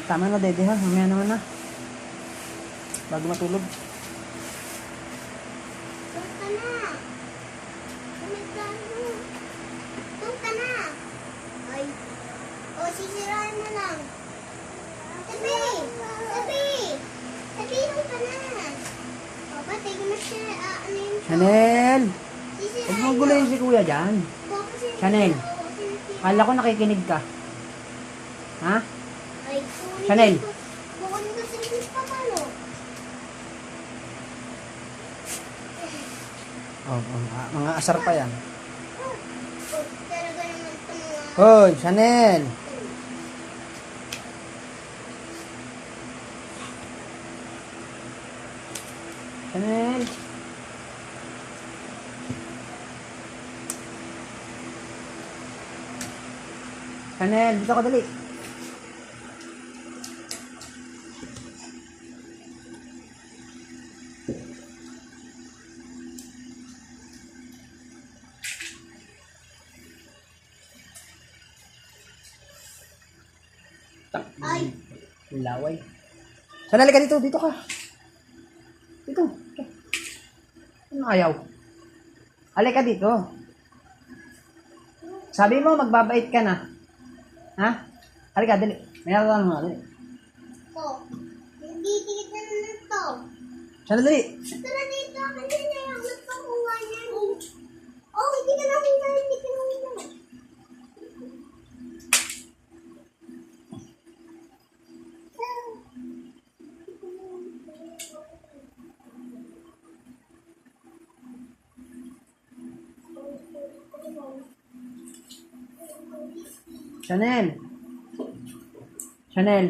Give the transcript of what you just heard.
Tama na, Dede, ha? Mamaya naman na. Bago matulog. Punta na. Umigano. Punta na. Ay. O, sisirain na lang. Sabi. Sabi. Sabihin ka na. O, patay ko na siya. Ano yun? Chanel! Sisirain Huwag mo gulayin si kuya dyan. Chanel. Kala ko nakikinig ka. Ha? Ay, Chanel. Kukunin ko sa papalo. Mga asar pa yan. Oh, talaga naman ito mga... Hoy, Chanel! Chanel! Chanel, dito ka dali. Ay, Laway. Chanel, ka dito. Dito ka. Dito. Ano ayaw? Halika dito. Sabi mo, magbabait ka na. Ha? Halika, dali. May nakakaan mo, dali. ito. Hindi dito na ito. Chanel, dali. Tara dito. Kanina yung nagpakuha niyan. Oh, hindi ka na kita. Hindi ka na kita. Chanel. Chanel.